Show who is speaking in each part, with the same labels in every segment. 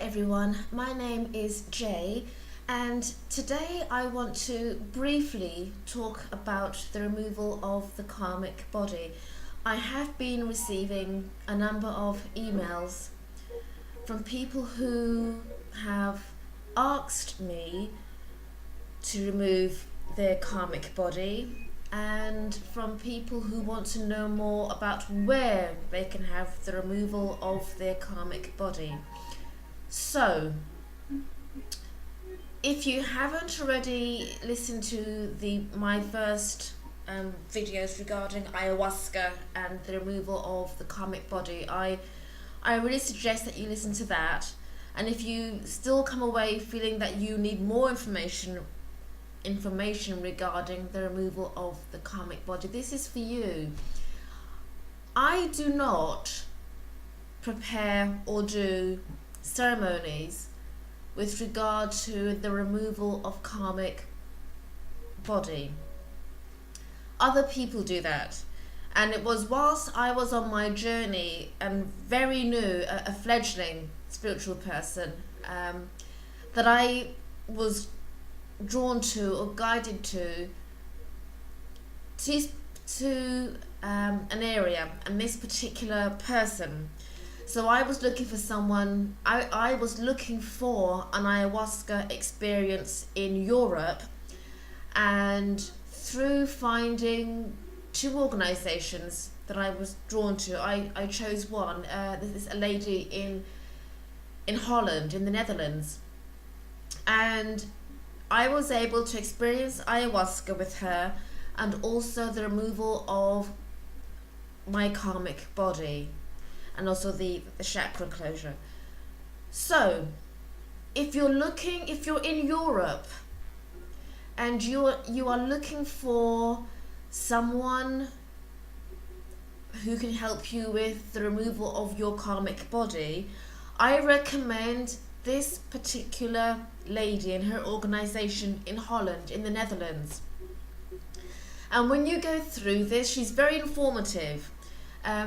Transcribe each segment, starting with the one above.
Speaker 1: everyone, my name is Jay, and today I want to briefly talk about the removal of the karmic body. I have been receiving a number of emails from people who have asked me to remove their karmic body, and from people who want to know more about where they can have the removal of their karmic body. So, if you haven't already listened to my first videos regarding ayahuasca and the removal of the karmic body, I really suggest that you listen to that. And if you still come away feeling that you need more information regarding the removal of the karmic body, this is for you. I do not prepare or do ceremonies with regard to the removal of karmic body. Other people do that, and it was whilst I was on my journey and very new, a fledgling spiritual person, that I was drawn to or guided to an area and this particular person. So I was looking for someone, I was looking for an ayahuasca experience in Europe, and through finding two organisations that I was drawn to, I chose one. This is a lady in Holland, in the Netherlands, and I was able to experience ayahuasca with her, and also the removal of my karmic body, and also the chakra closure. So, if you're in Europe and you are looking for someone who can help you with the removal of your karmic body, I recommend this particular lady and her organisation in Holland, in the Netherlands. And when you go through this, she's very informative.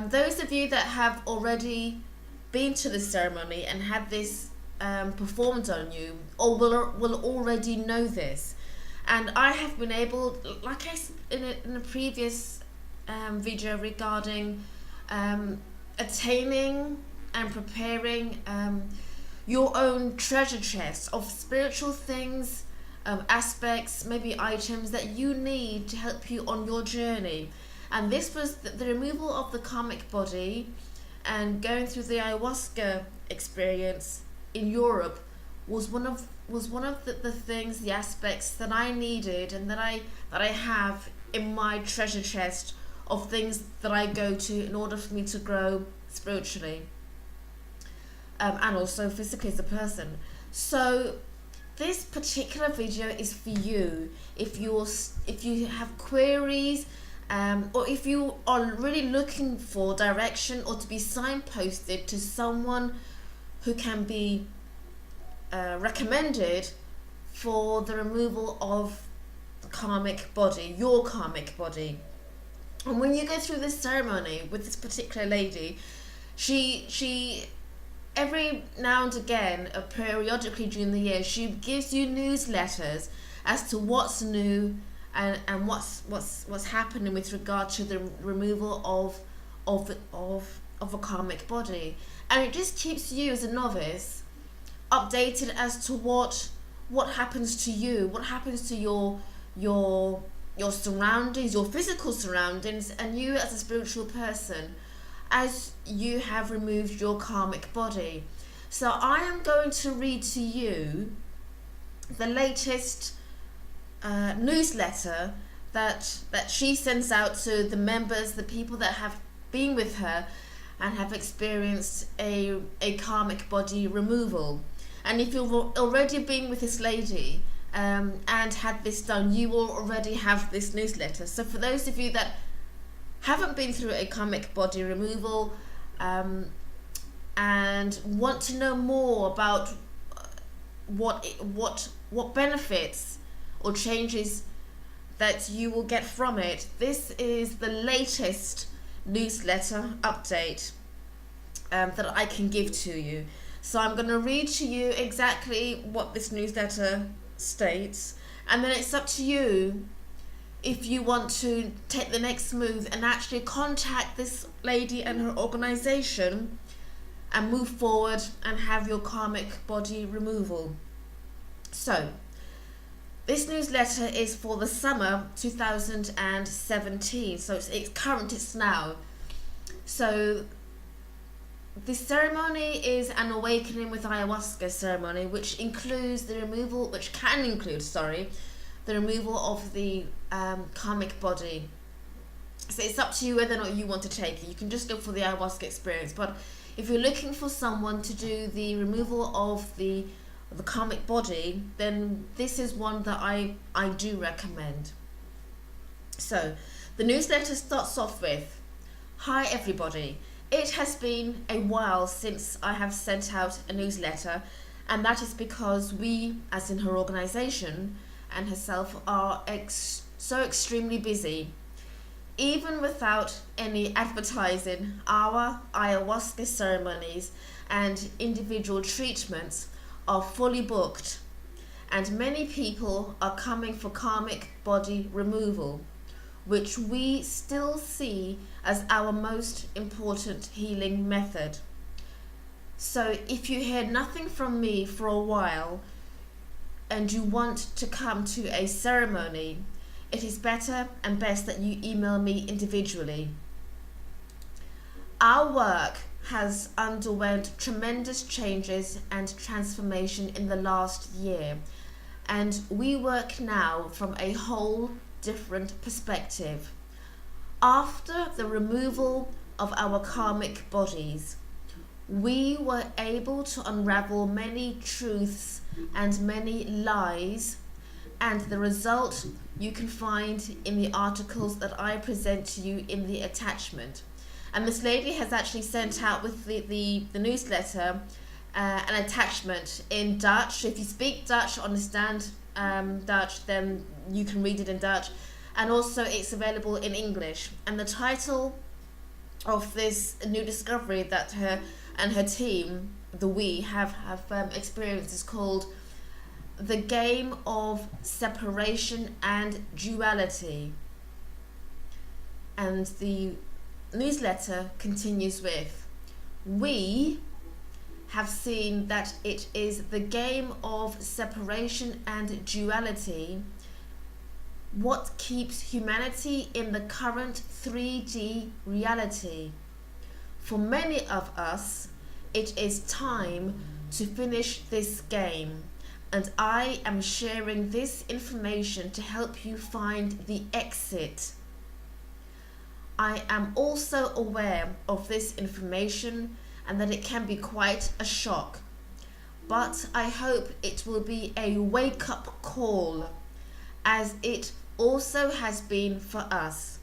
Speaker 1: Those of you that have already been to the ceremony and had this performed on you, or will already know this. And I have been able, like I said in a previous video regarding attaining and preparing your own treasure chest of spiritual things, aspects, maybe items that you need to help you on your journey. And this was the removal of the karmic body and going through the ayahuasca experience in Europe was one of the things, the aspects that I needed and that I have in my treasure chest of things that I go to in order for me to grow spiritually, and also physically as a person. So this particular video is for you if you have queries, or if you are really looking for direction or to be signposted to someone who can be recommended for the removal of the karmic body, your karmic body. And when you go through this ceremony with this particular lady, she every now and again, periodically during the year, she gives you newsletters as to what's new and what's happening with regard to the removal of a karmic body. And it just keeps you as a novice updated as to what happens to you, what happens to your surroundings, your physical surroundings, and you as a spiritual person as you have removed your karmic body. So I am going to read to you the latest newsletter that she sends out to the members, the people that have been with her and have experienced a karmic body removal. And if you've already been with this lady and had this done, you will already have this newsletter. So for those of you that haven't been through a karmic body removal and want to know more about what benefits or changes that you will get from it, this is the latest newsletter update that I can give to you. So I'm going to read to you exactly what this newsletter states, and then it's up to you if you want to take the next move and actually contact this lady and her organization and move forward and have your karmic body removal. So this newsletter is for the summer 2017, so it's current, it's now. So this ceremony is an awakening with ayahuasca ceremony, which can include, the removal of the karmic body. So it's up to you whether or not you want to take it. You can just go for the ayahuasca experience, but if you're looking for someone to do the removal of the karmic body, then this is one that I do recommend. So the newsletter starts off with, "Hi everybody. It has been a while since I have sent out a newsletter, and that is because we, as in her organization and herself, are so extremely busy. Even without any advertising, our ayahuasca ceremonies and individual treatments are fully booked, and many people are coming for karmic body removal, which we still see as our most important healing method. So if you hear nothing from me for a while and you want to come to a ceremony, it is better and best that you email me individually. Our work has underwent tremendous changes and transformation in the last year, and we work now from a whole different perspective. After the removal of our karmic bodies, we were able to unravel many truths and many lies, and the result you can find in the articles that I present to you in the attachment." And this lady has actually sent out with the newsletter an attachment in Dutch. So if you speak Dutch, understand Dutch, then you can read it in Dutch. And also it's available in English. And the title of this new discovery that her and her team, we have experienced, is called "The Game of Separation and Duality." And the newsletter continues with, "We have seen that it is the game of separation and duality what keeps humanity in the current 3D reality. For many of us, it is time to finish this game, and I am sharing this information to help you find the exit. I am also aware of this information and that it can be quite a shock, but I hope it will be a wake-up call, as it also has been for us.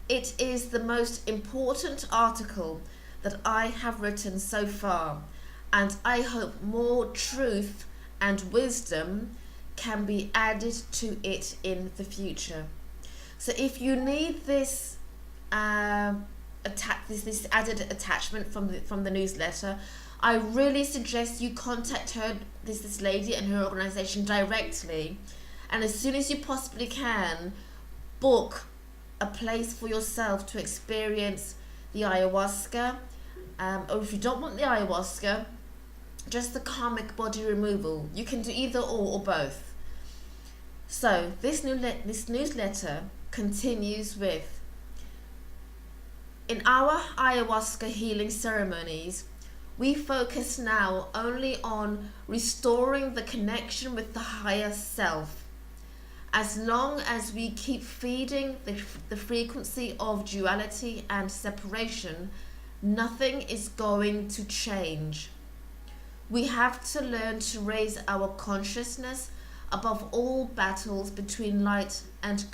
Speaker 1: It is the most important article that I have written so far, and I hope more truth and wisdom can be added to it in the future." So if you need this this added attachment from the newsletter, I really suggest you contact her, this lady and her organization directly, and as soon as you possibly can, book a place for yourself to experience the ayahuasca, or if you don't want the ayahuasca, just the karmic body removal. You can do either or both. So this newsletter continues with, "In our ayahuasca healing ceremonies, we focus now only on restoring the connection with the higher self. As long as we keep feeding the frequency of duality and separation, nothing is going to change. We have to learn to raise our consciousness above all battles between light and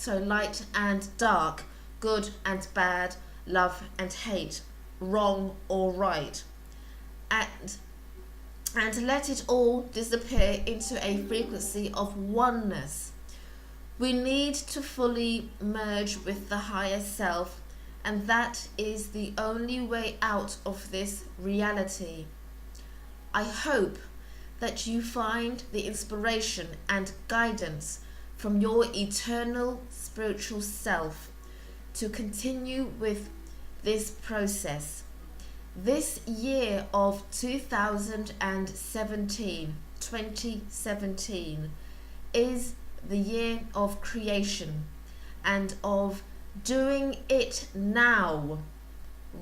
Speaker 1: light and dark, good and bad, love and hate, wrong or right, and let it all disappear into a frequency of oneness. We need to fully merge with the higher self and that is the only way out of this reality. I hope that you find the inspiration and guidance from your eternal spiritual self to continue with this process. This year of 2017 is the year of creation and of doing it now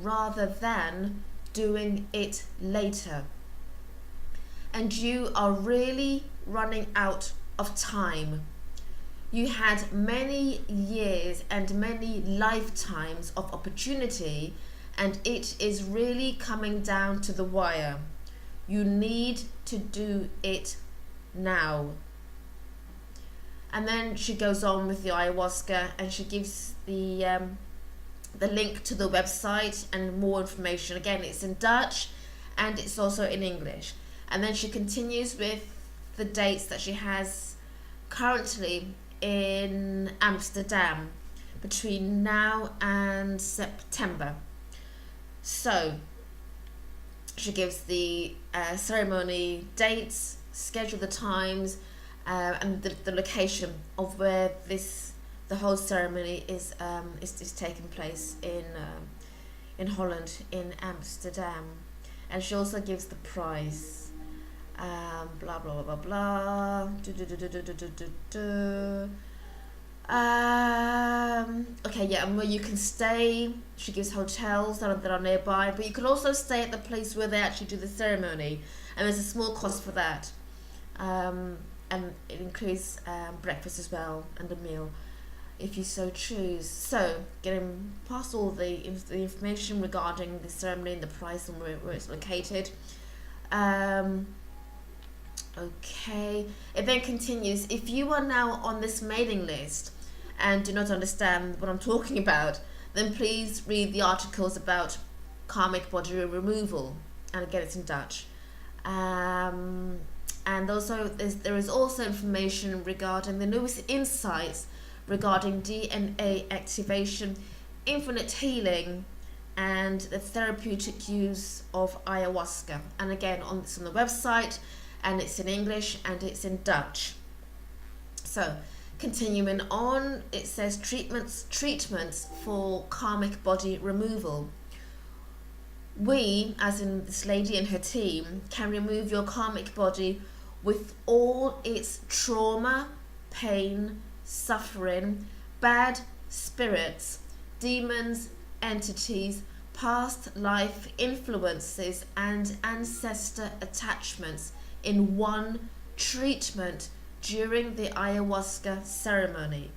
Speaker 1: rather than doing it later. And you are really running out of time. You had many years and many lifetimes of opportunity, and it is really coming down to the wire. You need to do it now. And then she goes on with the ayahuasca, and she gives the link to the website and more information. Again, it's in Dutch and it's also in English. And then she continues with the dates that she has currently in Amsterdam between now and September. So she gives the ceremony dates, schedule the times, and the location of where the whole ceremony is taking place in Holland, in Amsterdam. And she also gives the price. Blah blah blah blah blah. Okay, yeah, and where you can stay. She gives hotels that are nearby, but you can also stay at the place where they actually do the ceremony, and there's a small cost for that. And it includes breakfast as well and a meal, if you so choose. So, getting past all the information regarding the ceremony and the price and where it's located. Okay, it then continues. If you are now on this mailing list and do not understand what I'm talking about, then please read the articles about karmic body removal, and again it's in Dutch. And also there is also information regarding the newest insights regarding DNA activation, infinite healing, and the therapeutic use of ayahuasca. And again, it's on the website, and it's in English and it's in Dutch. So, continuing on, it says treatments for karmic body removal. We, as in this lady and her team, can remove your karmic body with all its trauma, pain, suffering, bad spirits, demons, entities, past life influences, and ancestor attachments in one treatment during the ayahuasca ceremony.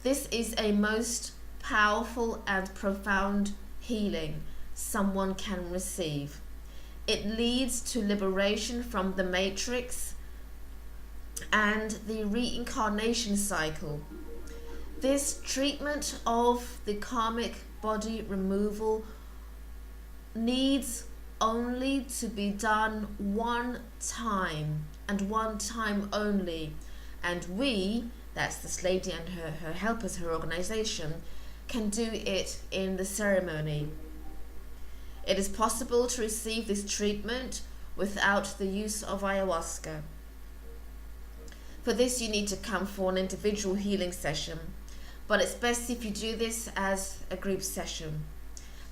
Speaker 1: This is a most powerful and profound healing someone can receive. It leads to liberation from the matrix and the reincarnation cycle. This treatment of the karmic body removal needs only to be done one time, and one time only. And we, that's this lady and her helpers, her organization, can do it in the ceremony. It is possible to receive this treatment without the use of ayahuasca. For this, you need to come for an individual healing session, but it's best if you do this as a group session.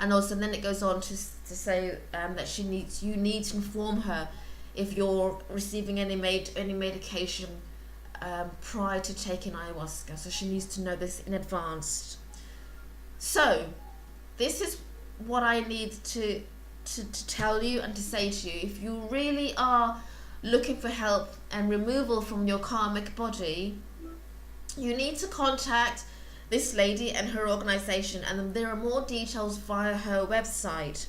Speaker 1: And also then it goes on to say that you need to inform her if you're receiving any medication prior to taking ayahuasca. So she needs to know this in advance. So this is what I need to tell you and to say to you. If you really are looking for help and removal from your karmic body, you need to contact this lady and her organization, and there are more details via her website.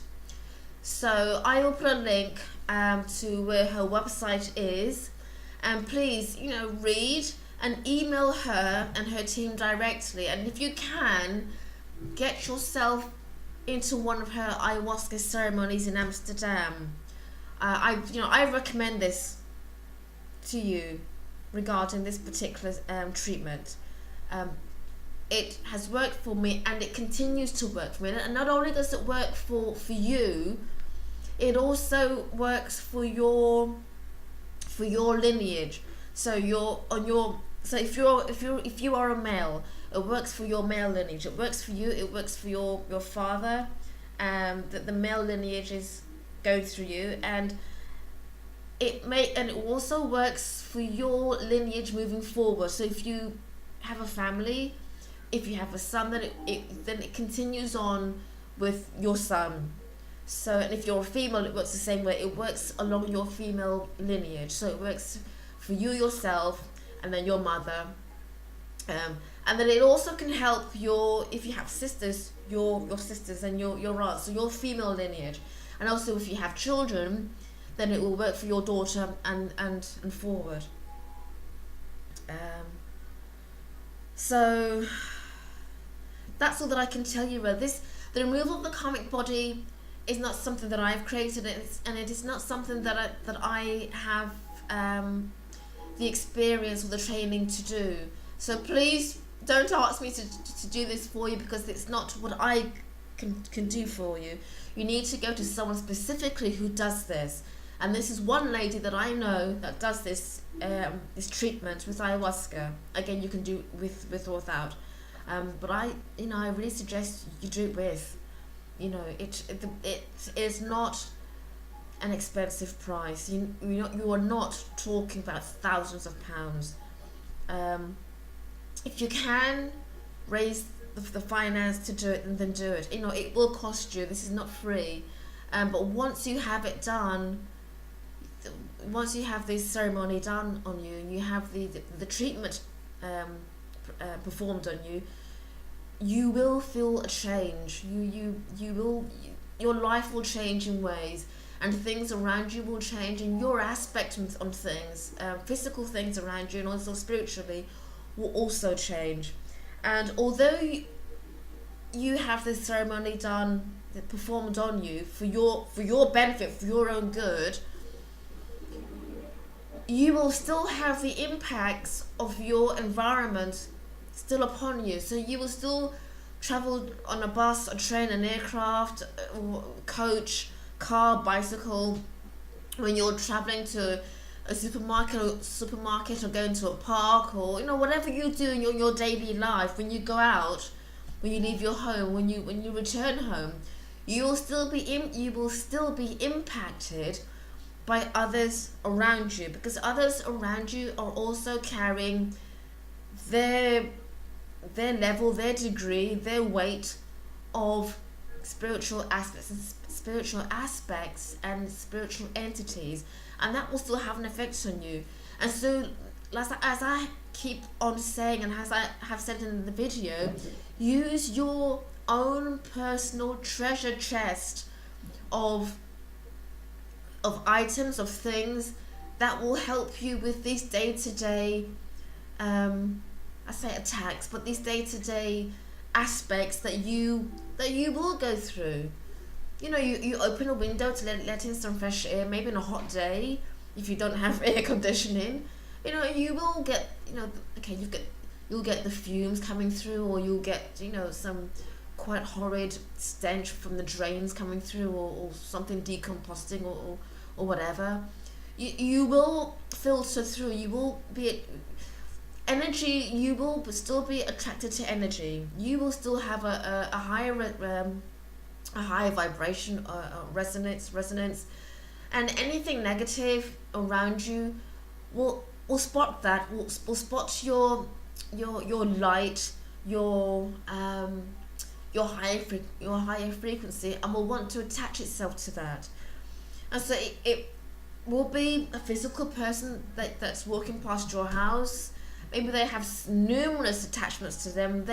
Speaker 1: So I will put a link to where her website is, and please, read and email her and her team directly. And if you can, get yourself into one of her ayahuasca ceremonies in Amsterdam. I recommend this to you regarding this particular treatment. it has worked for me, and it continues to work for me. And not only does it work for you, it also works for your lineage. So if you are a male, it works for your male lineage. It works for you. It works for your father. That the male lineage is going through you, and it also works for your lineage moving forward. So if you have a family, if you have a son, then it continues on with your son. So, and if you're a female, it works the same way. It works along your female lineage. So it works for you yourself, and then your mother, and then it also can help if you have sisters, your sisters and your aunts, so your female lineage. And also if you have children, then it will work for your daughter and forward. So that's all that I can tell you about this. The removal of the karmic body is not something that I've created, and it is not something that I have the experience or the training to do. So please don't ask me to do this for you, because it's not what I can do for you. You need to go to someone specifically who does this. And this is one lady that I know that does this treatment with ayahuasca. Again, you can do with or without. But I really suggest you do it with. It is not an expensive price. You are not talking about thousands of pounds. If you can raise the finance to do it, then do it. It will cost you. This is not free. But once you have it done, once you have this ceremony done on you, and you have the treatment performed on you, you will feel a change. Your life will change in ways, and things around you will change, and your aspect on things, physical things around you, and also spiritually, will also change. And although you have this ceremony done, performed on you for your benefit, for your own good, you will still have the impacts of your environment still upon you. So you will still travel on a bus, a train, an aircraft, coach, car, bicycle. When you're traveling to a supermarket or going to a park, or whatever you do in your daily life, when you go out, when you leave your home, when you return home, you will still be impacted by others around you, because others around you are also carrying their level, their degree, their weight of spiritual aspects and spiritual entities, and that will still have an effect on you. And so, as I keep on saying, and as I have said in the video, use your own personal treasure chest of items, of things that will help you with these day-to-day I say attacks, but these day-to-day aspects that you will go through. You open a window to let in some fresh air, maybe on a hot day, if you don't have air conditioning. You will get, you'll get the fumes coming through, or you'll get, some quite horrid stench from the drains coming through, or something decomposting, or whatever. You will filter through. You will be energy. You will still be attracted to energy. You will still have a higher vibration, resonance, and anything negative around you will spot that. Will spot your light, your higher frequency, and will want to attach itself to that. And so it will be a physical person that's walking past your house. Maybe they have numerous attachments to them.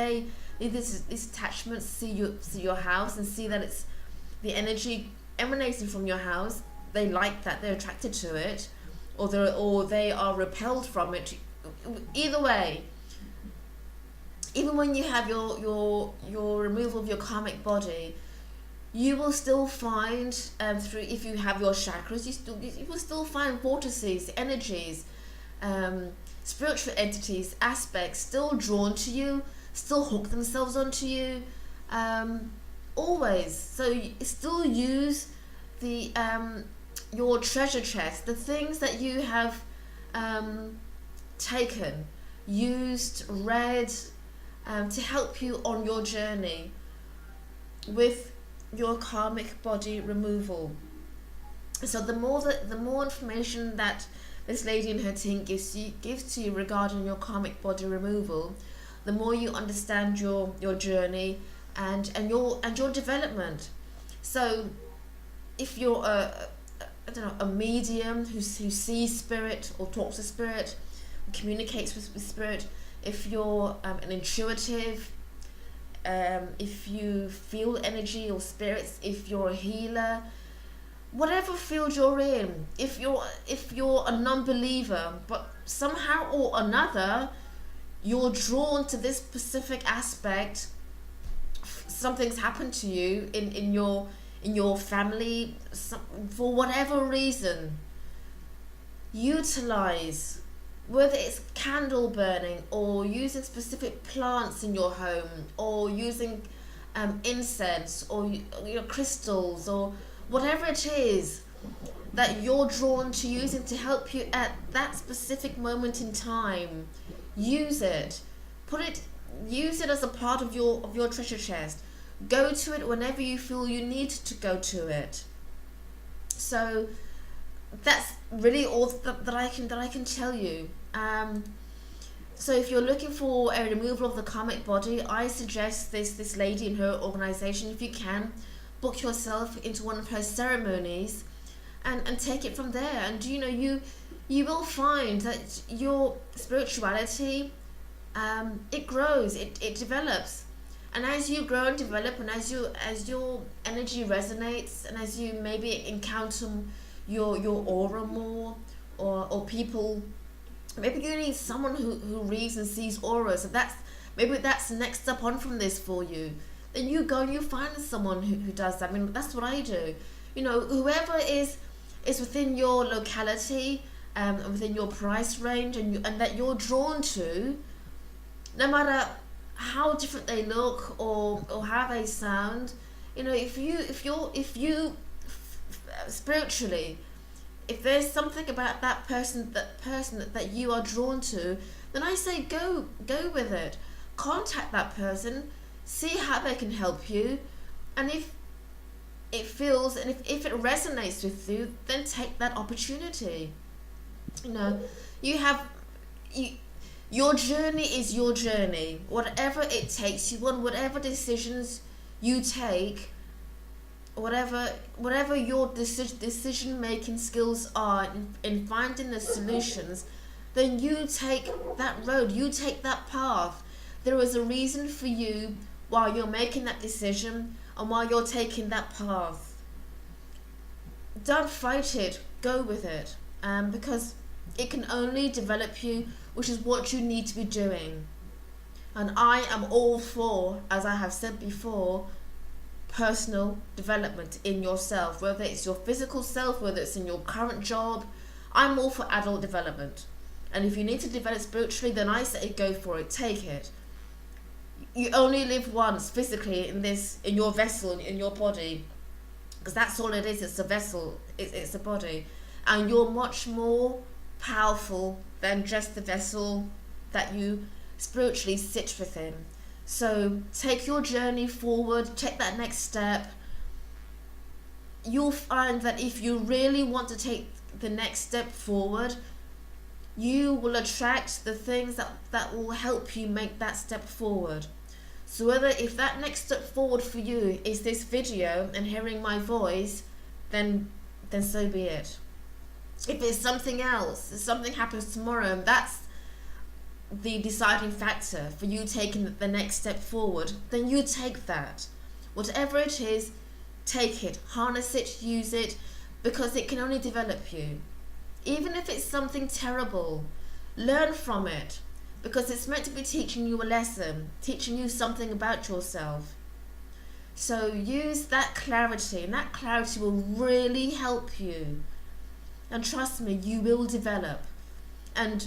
Speaker 1: These attachments see your house and see that it's the energy emanating from your house. They like that. They're attracted to it, or they are repelled from it. Either way, even when you have your removal of your karmic body, you will still find if you have your chakras, you will still find vortices, energies, spiritual entities, aspects still drawn to you, still hook themselves onto you, always. So still use the your treasure chest, the things that you have taken, used, read, to help you on your journey with your karmic body removal. So the more information that this lady and her team gives to you regarding your karmic body removal, the more you understand your journey and your development. So if you're a medium who sees spirit or talks to spirit, communicates with spirit, if you're an intuitive, if you feel energy or spirits, if you're a healer, whatever field you're in, if you're a non-believer, but somehow or another you're drawn to this specific aspect, something's happened to you in your family, for whatever reason, utilize, whether it's candle burning or using specific plants in your home, or using incense or crystals, or whatever it is that you're drawn to using to help you at that specific moment in time. Use it. Use it as a part of your treasure chest. Go to it whenever you feel you need to go to it. So that's really all that I can tell you. So if you're looking for a removal of the karmic body, I suggest this lady and her organization. If you can, book yourself into one of her ceremonies and take it from there. And you will find that your spirituality, it grows, it develops. And as you grow and develop, and as your energy resonates, and as you maybe encounter your aura more, or people, maybe you need someone who reads and sees auras, so maybe that's the next step on from this for you. Then you go and you find someone who does that. I mean, that's what I do. Whoever is within your locality, and within your price range, and that you're drawn to, no matter how different they look or how they sound. If you spiritually, if there's something about that person that you are drawn to, then I say go with it. Contact that person, see how they can help you, and if it feels, and if it resonates with you, then take that opportunity. Your journey is your journey. Whatever it takes you on, whatever decisions you take, whatever your decision making skills are in finding the solutions, then you take that road, you take that path. There is a reason for you while you're making that decision and while you're taking that path. Don't fight it, go with it, because it can only develop you, which is what you need to be doing. And I am all for, as I have said before, personal development in yourself, whether it's your physical self, whether it's in your current job. I'm all for adult development. And if you need to develop spiritually, then I say go for it, take it. You only live once physically in your vessel, in your body, because that's all it is. It's a vessel, it's a body, and you're much more powerful than just the vessel that you spiritually sit within. So take your journey forward, take that next step. You'll find that if you really want to take the next step forward, you will attract the things that will help you make that step forward. So if that next step forward for you is this video and hearing my voice, then so be it. If it's something else, if something happens tomorrow, that's the deciding factor for you taking the next step forward, then you take that. Whatever it is, take it, harness it, use it, because it can only develop you. Even if it's something terrible, learn from it, because it's meant to be teaching you a lesson, teaching you something about yourself. So use that clarity, and that clarity will really help you. And trust me, you will develop. And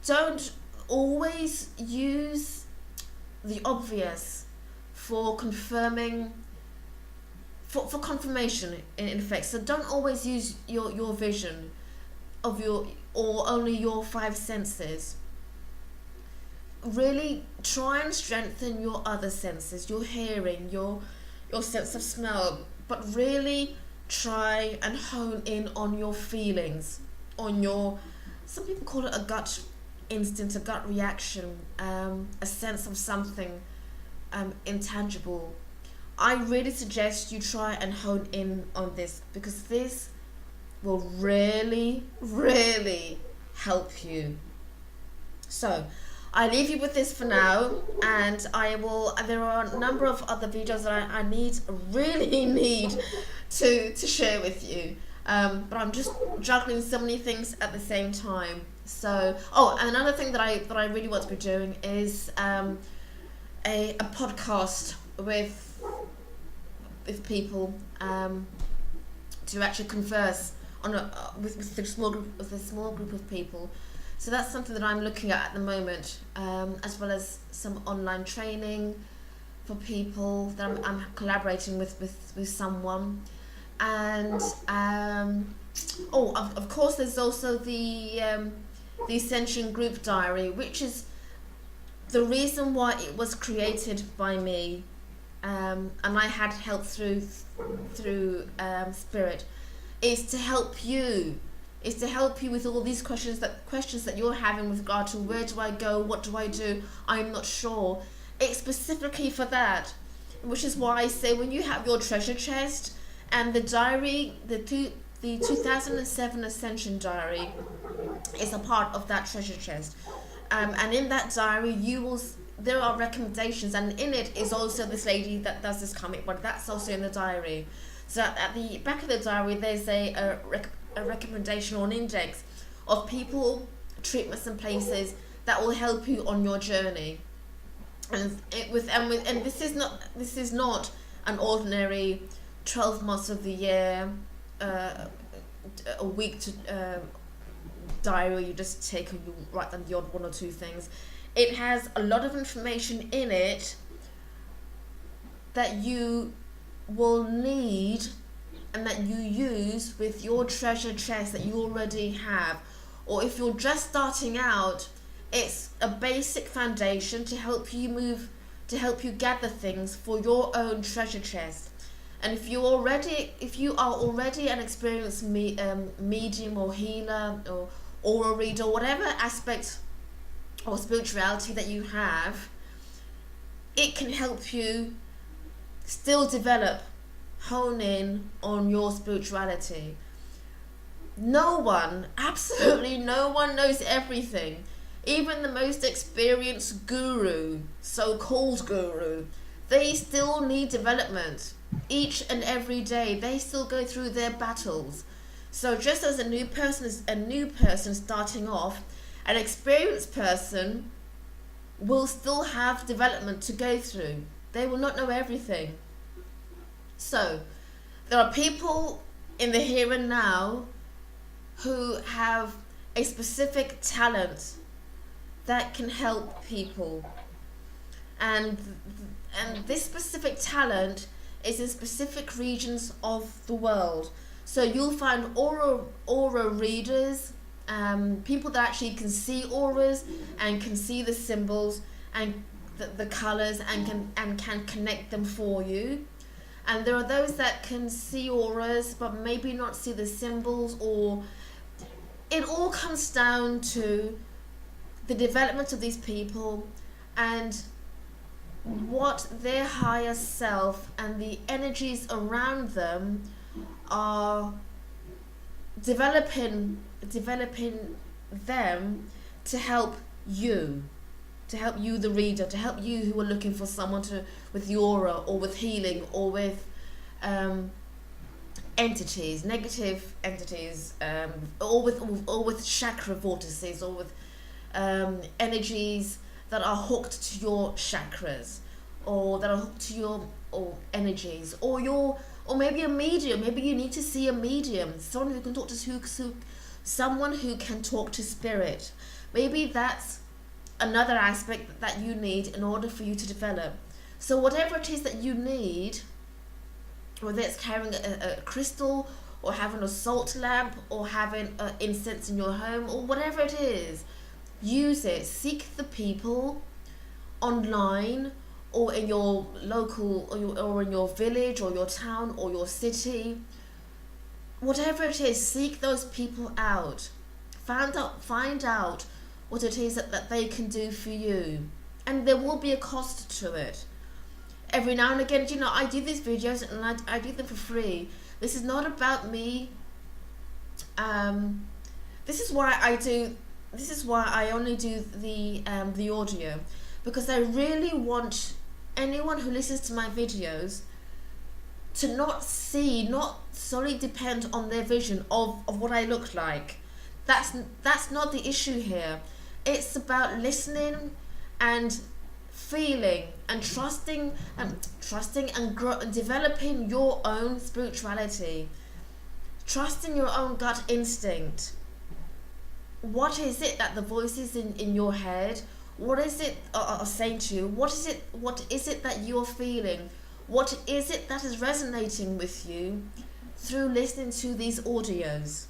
Speaker 1: don't always use the obvious, for confirming, for confirmation in effect. So don't always use your vision of your, or only your five senses. Really try and strengthen your other senses, your hearing, your sense of smell, but really try and hone in on your feelings, on your, some people call it a gut instinct, a gut reaction, a sense of something intangible. I really suggest you try and hone in on this, because this will really, really help you. So I leave you with this for now, and there are a number of other videos that I really need to share with you. But I'm just juggling so many things at the same time. So, and another thing that I really want to be doing is a podcast with people to actually converse on with a small group of people. So that's something that I'm looking at the moment, as well as some online training for people that I'm collaborating with someone. And of course there's also the Ascension Group Diary, which is the reason why it was created by me, and I had help through Spirit, is to help you. Is to help you with all these questions that you're having with regard to where do I go, what do I do, I'm not sure. It's specifically for that, which is why I say when you have your treasure chest and the diary, the 2007 Ascension Diary is a part of that treasure chest, and in that diary there are recommendations, and in it is also this lady that does this karmic body, that's also in the diary. So at the back of the diary there's a recommendation or an index of people, treatments and places that will help you on your journey. And this is not an ordinary 12 months of the year, a week to diary you just take and you write down the odd one or two things. It has a lot of information in it that you will need and that you use with your treasure chest that you already have. Or if you're just starting out, it's a basic foundation to help you gather things for your own treasure chest. And if you are already an experienced medium or healer or aura reader, whatever aspect or spirituality that you have, it can help you still develop, hone in on your spirituality. Absolutely no one knows everything. Even the most experienced guru, so-called guru, they still need development. Each and every day, they still go through their battles. So just as a new person starting off, an experienced person will still have development to go through. They will not know everything. So there are people in the here and now who have a specific talent that can help people, and this specific talent is in specific regions of the world. So you'll find aura readers, people that actually can see auras and can see the symbols and the colors and can connect them for you. And there are those that can see auras but maybe not see the symbols, or it all comes down to the development of these people and what their higher self and the energies around them are developing them to help you the reader, to help you who are looking for someone with the aura or with healing or with entities, negative entities, or with chakra vortices, or with energies that are hooked to your chakras, or that are hooked to your energies, or maybe a medium. Maybe you need to see a medium, someone who can talk to someone who can talk to spirit. Maybe that's another aspect that you need in order for you to develop. So whatever it is that you need, whether it's carrying a crystal, or having a salt lamp, or having incense in your home, or whatever it is, use it. Seek the people online, or in your local, or in your village, or your town, or your city. Whatever it is, seek those people out. Find out what it is that they can do for you. And there will be a cost to it. Every now and again, I do these videos and I do them for free. This is not about me. This is why I only do the audio, because I really want anyone who listens to my videos to not solely depend on their vision of what I look like. That's not the issue here. It's about listening and feeling and trusting and developing your own spirituality, trusting your own gut instinct. What is it that the voices in your head, what is it are saying to you? What is it that you're feeling? What is it that is resonating with you through listening to these audios?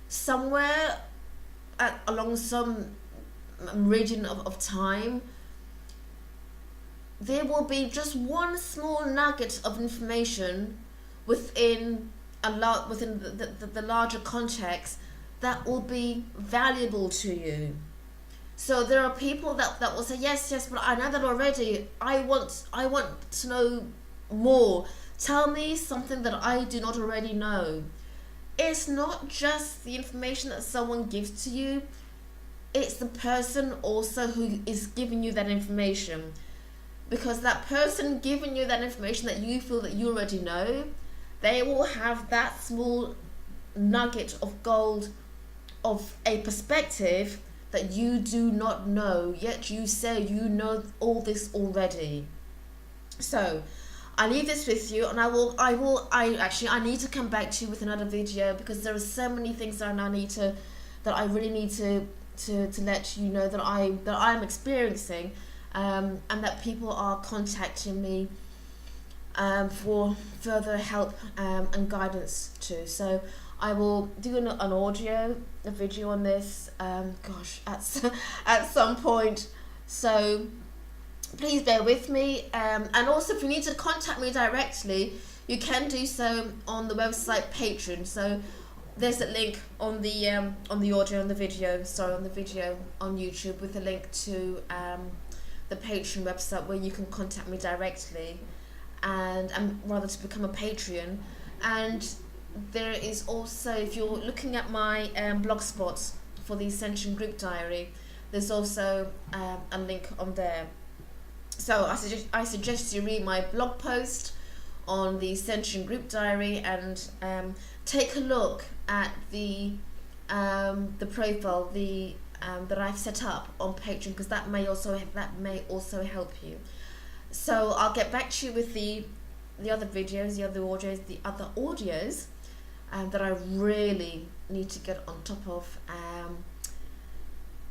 Speaker 1: Somewhere along some region of time, there will be just one small nugget of information within the larger context that will be valuable to you. So there are people that will say, yes, but I know that already. I want to know more. Tell me something that I do not already know. It's not just the information that someone gives to you. It's the person also who is giving you that information. Because that person giving you that information that you feel that you already know, they will have that small nugget of gold of a perspective that you do not know, yet you say you know all this already. So I leave this with you, and I need to come back to you with another video, because there are so many things that I really need to let you know that I'm experiencing, and that people are contacting me for further help and guidance too. So I will do a video on this, at some point. So please bear with me. And also, if you need to contact me directly, you can do so on the website Patreon. So there's a link on the audio, on the video on YouTube, with a link to the Patreon website where you can contact me directly, and rather to become a Patreon. And there is also, if you're looking at my blogspot for the Ascension Group Diary, there's also a link on there. So I suggest you read my blog post on the Ascension Group Diary, and take a look at the profile that I've set up on Patreon, because that may also help you. So I'll get back to you with the other videos, the other audios that I really need to get on top of,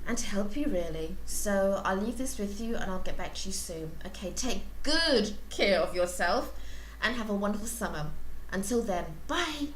Speaker 1: and to help you really. So I'll leave this with you, and I'll get back to you soon. Okay, take good care of yourself and have a wonderful summer. Until then, bye.